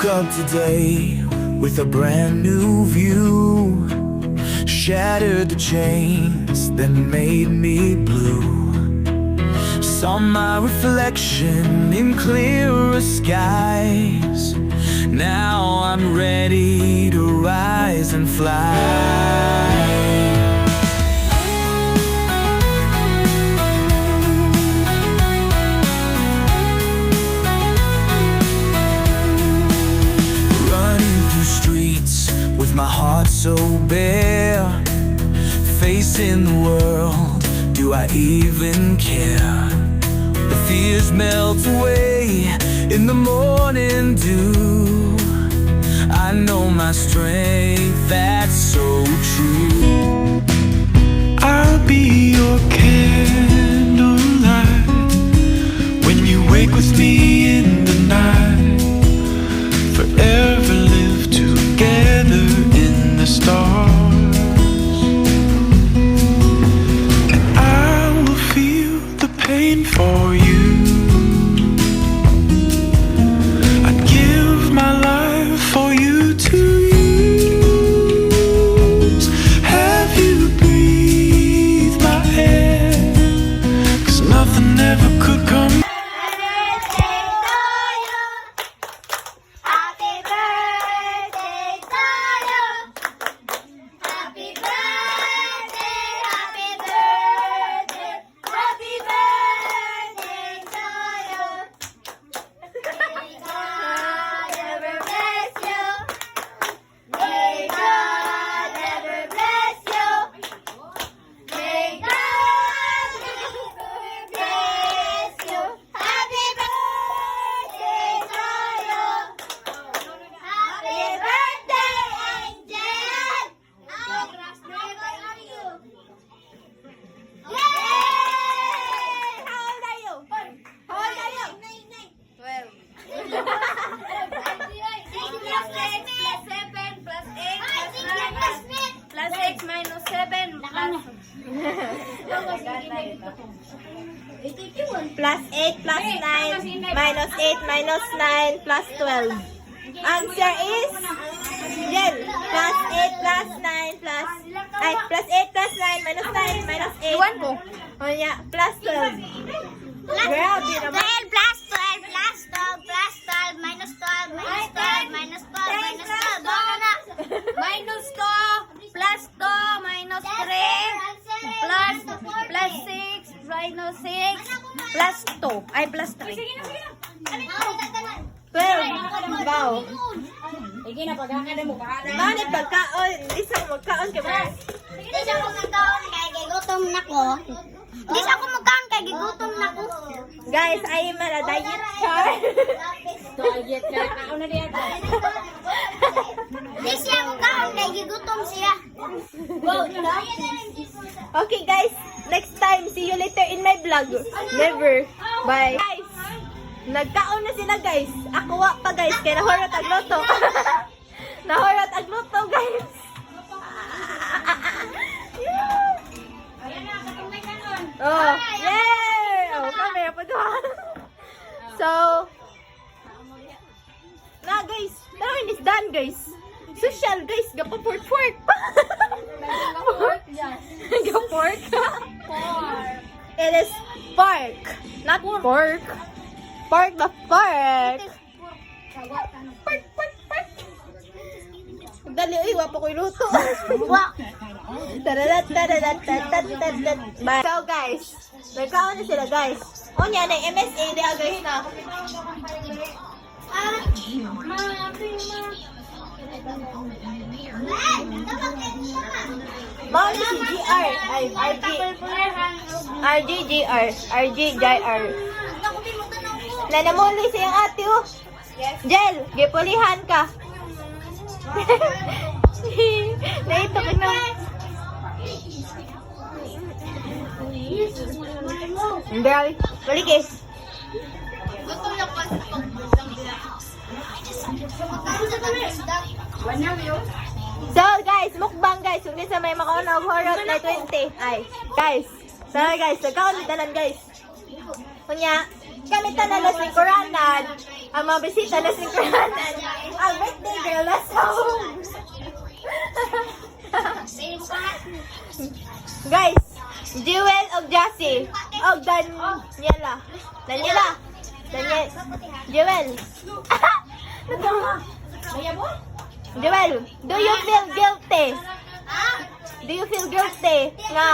woke up today with a brand new view. Shattered the chains that made me blue. Saw my reflection in clearer skies. Now I'm ready to rise and fly. With my heart so bare, facing the world, do I even care? The fears melt away in the morning dew. I know my strength, that's so true. I'll be your candlelight when you wake with me in the night. Forever live together in the stars, and I will feel the pain for you. I'd give my life for you to use. Have you breathe my air, 'cause nothing ever could come. Plus 8 plus 9 minus 8 minus 9 plus 12. Answer is Jel. Plus 8 plus 9 plus plus 8 plus 9 minus 9 minus 8. Iwan ko. Oh yeah, plus 12. Grabe naman. 12 plus 12 plus 12 plus 12 minus 12 minus 12 minus 12 minus 12. Baka na. Minus 2 plus 2 minus 3 plus 6 minus 6 plus 2 ay plus 3. 12. Wow. Sige na, pagkakada mo, pakada. Manit pagkaon, isang magkaon ka ba? Hindi siya ko magkaon kay gigutom na ko. Hindi siya ko magkaon kay gigutom na ko. Guys, I am a diet chart. Diet ka, ako na diyan. Hindi siya magkaon kay gigutom siya. Okay guys, next time, see you later in my vlog. Never. Bye. Guys, nagkaon na sila guys. Ako wa pa guys, kaya nahurot ang luto. Nahurot ang luto guys. Oh, yay! Oh, kamera pa doon. So, na guys, namin is done guys. Social guys, gapa pork. Gapa pork. It is pork, not pork. Pork the pork. Pork. Dali, ay, wapa ko iluto. Bye. So guys, nagkaon na sila guys. O niya na MSA diya guys na. Mga na si GR. Ay, RG, JR. Nanamuli siyang ate oh. Jel, gipulihan ka. Naito ka na. Hindi, balik eh. So guys, mukbang guys. Kung sa may makaunang horror na 20. Ay, guys. So guys, nagkakalitan guys. Kunya, kami tanan na si Koranan. Ang mga bisita na sinkronan. Ang birthday girl na sa home. Guys, Jewel o Jassy? O Daniela? Daniela? Jewel? Jewel, do you feel guilty? Do you feel guilty? Nga,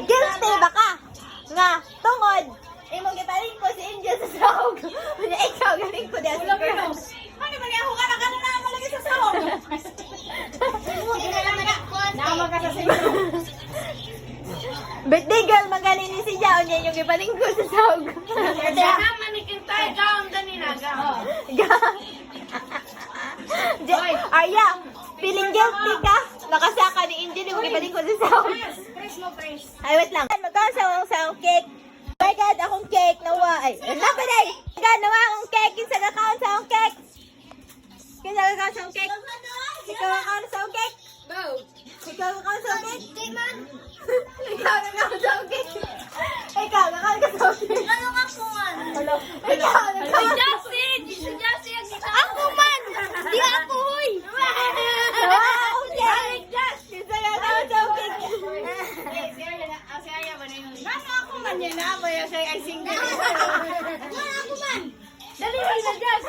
guilty ba ka? Nga, tungod. Imong gipaling ko si Angel sa sahog. Ikaw galing ko din sa sahog. Ano ba niya? Hukara ka na naman lagi sa sahog. Nama ka sa sa'yo. Birthday girl, magaling ni si Jao niya yung gipaling ko sa sahog. Naman ni Kintay, gaon kanina, gaon. Arya, feeling guilty ka? Nakasaka ni Angel yung gipaling ko sa sahog. Press mo, press. Ay, wait lang. Magkasawang sa cake. Oh my God, akong cake. Nawa. Ay, napa day. God, nawa akong cake. Kinsa ka sa akong cake. Kinsa ka sa akong cake. Ikaw ka sa akong cake. Ikaw ka sa akong cake. Ikaw ka sa akong cake. Ikaw ka sa akong cake. Ano ka po man? Ikaw ka sa akong cake. Si Jassy ang kita. Ako man! Di ako, huy! Nawa akong cake. Kinsa ka sa akong cake. Ako man yan na. Baya siya ay single. Ako man! Dali, Jess!